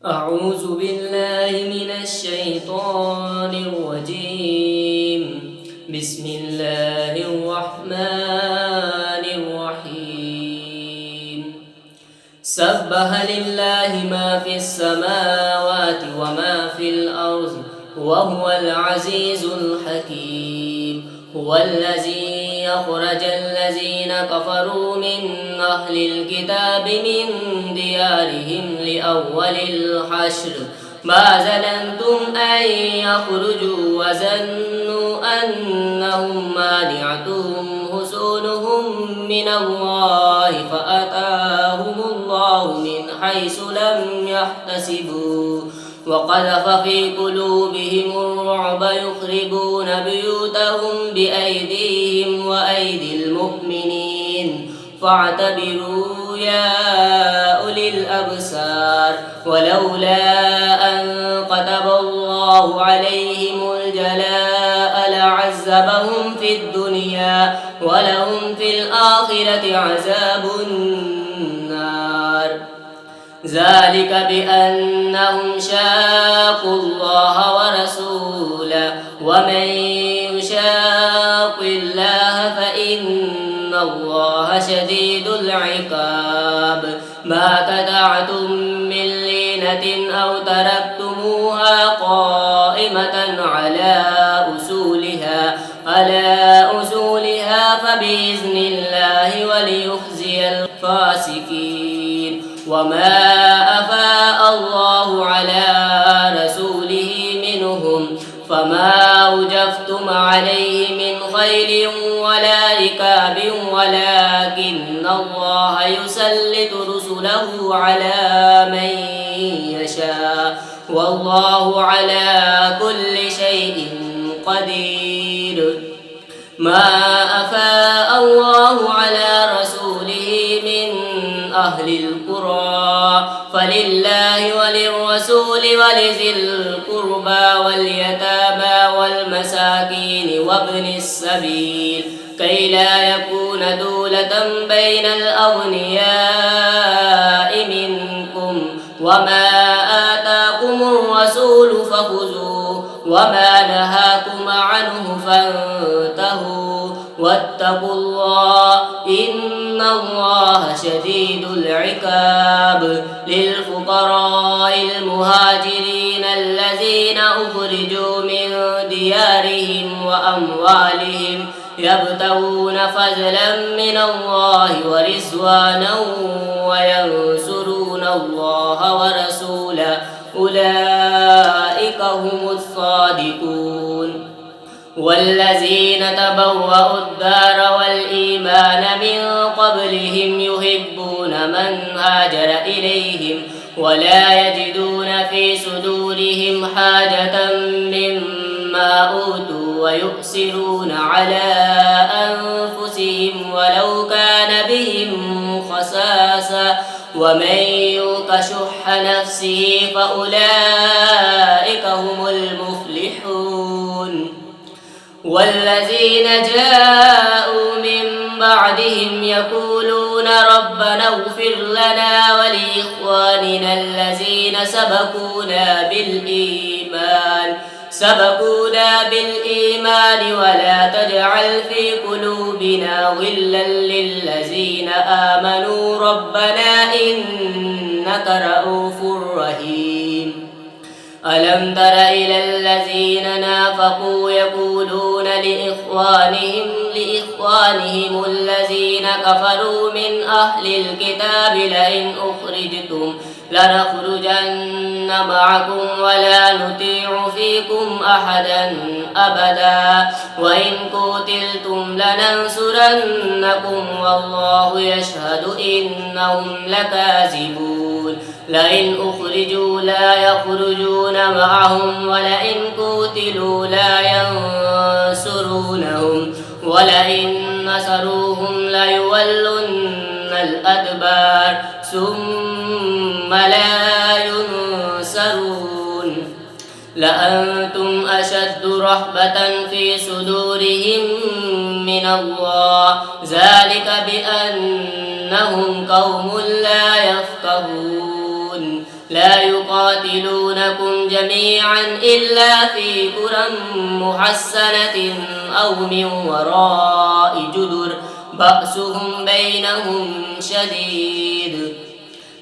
أعوذ بالله من الشيطان الرجيم. بسم الله الرحمن الرحيم. سبح لله ما في السماوات وما في الأرض وهو العزيز الحكيم. هو الذي أخرج الذين كفروا من أهل الكتاب من ديارهم لأول الحشر ما ظننتم أن يخرجوا وظنوا أنهم مانعتهم حصونهم من الله فأتاهم الله من حيث لم يحتسبوا وقذف في قلوبهم الرعب يخربون بيوتهم بأيديهم وأيدي المؤمنين فاعتبروا يا أولي الأبصار. ولولا أن كتب الله عليهم الجلاء لعذبهم في الدنيا ولهم في الآخرة عذاب النار. ذلك بأنهم شاقوا الله ورسوله ومن يشاق الله فإن الله شديد العقاب. ما قطعتم من لينة أو تركتموها قائمة على أصولها فبإذن الله وليخزي الفاسقين. وما أفاء الله على رسوله منهم فما أوجفتم عليه من خيل ولا ركاب ولكن الله يسلط رسله على من يشاء والله على كل شيء قدير. ما أفاء الله على رسوله من أهل القرى فلله وللرسول ولذي القربى واليتامى والمساكين وابن السبيل كي لا يكون دولة بين الأغنياء منكم. وما آتاكم الرسول فخذوه وما نهاكم عنه فانتهوا واتقوا الله إن الله شديد العقاب. للفقراء المهاجرين الذين أخرجوا من ديارهم وأموالهم يبتغون فضلا من الله ورضوانا وينصرون الله ورسوله أولئك هم الصادقون. والذين تبوأوا الدار والإيمان من قبلهم يحبون من هاجر إليهم ولا يجدون في صدورهم حاجة مما أوتوا ويؤثرون على أنفسهم ولو كان بهم خصاصة ومن يوق شح نفسه فأولئك هم المفلحون. والذين جاءوا من بعدهم يقولون ربنا اغفر لنا ولإخواننا الذين سبقونا بالإيمان ولا تجعل في قلوبنا غلا للذين آمنوا ربنا إنك رؤوف رحيم. ألم تر إلى الذين نافقوا يقولون لإخوانهم الذين كفروا من أهل الكتاب لئن أخرجتم لنخرجن معكم ولا نطيع فيكم أحدا أبدا وإن قتلتم لننصرنكم والله يشهد إنهم لكاذبون. لئن أخرجوا لا يخرجون معهم ولئن قتلوا لا ينصرونهم ولئن نصروهم ليولن الأدبار ثم لا ينصرون. لأنتم أشد رهبة في صدورهم من الله ذلك بأنهم قوم لا يفقهون. لا يقاتلونكم جميعا إلا في قرى محصنة أو من وراء جدر بأسهم بينهم شديد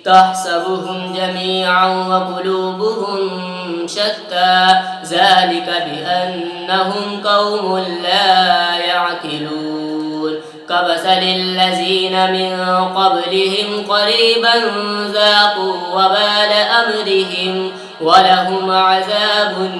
تحسبهم جميعا وقلوبهم شتى ذلك بأنهم قوم لا يعقلون كمثل الذين من قبلهم قريبا ذاقوا وبال أمرهم ولهم عذاب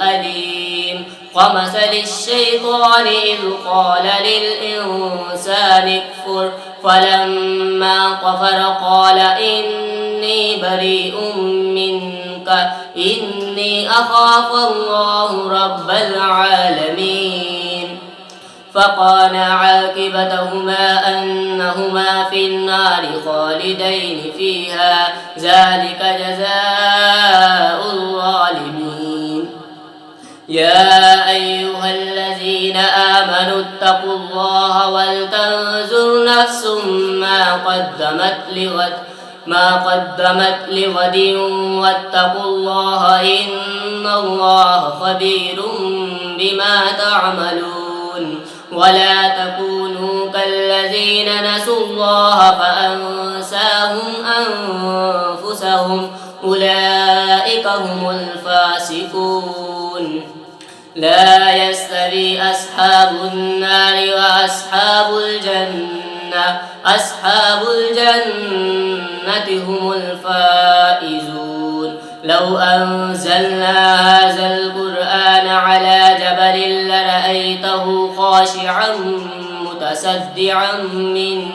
أليم كمثل الشيطان إذ قال للإنسان اكفر فلما كفر قال إني بريء منك إني أخاف الله رب العالمين فكان عاقبتهما أنهما في النار خالدين فيها ذلك جزاء الظالمين يا أيها الذين آمنوا اتقوا الله ولتنظر نفس ما قدمت لغد واتقوا الله إن الله خبير بما تعملون ولا تكونوا كالذين نسوا الله فأنساهم أنفسهم أولئك هم الفاسقون لا يستوي أصحاب النار وأصحاب الجنة أصحاب الجنة هم الفائزون لو أنزلنا هذا القرآن على جبل لرأيته خاشعا متصدعا من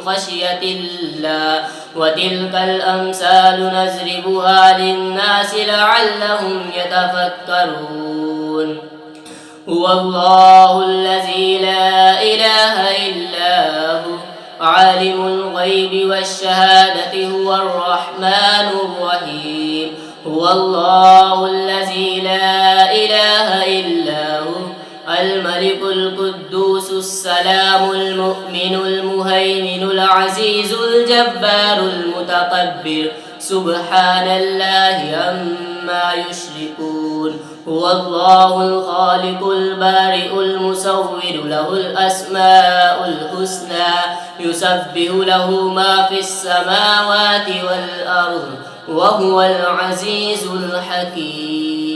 خشية الله وتلك الأمثال نضربها للناس لعلهم يتفكرون هو الله الذي لا إله إلا هو عالم الغيب والشهادة هو الرحمن الرحيم هو الله الذي لا إله إلا هو الملك القدوس السلام المؤمن المهيمن العزيز الجبار المتكبر سبحان الله عما يشركون هو الله الخالق البارئ المصور له الأسماء الحسنى يسبح له ما في السماوات والأرض وهو العزيز الحكيم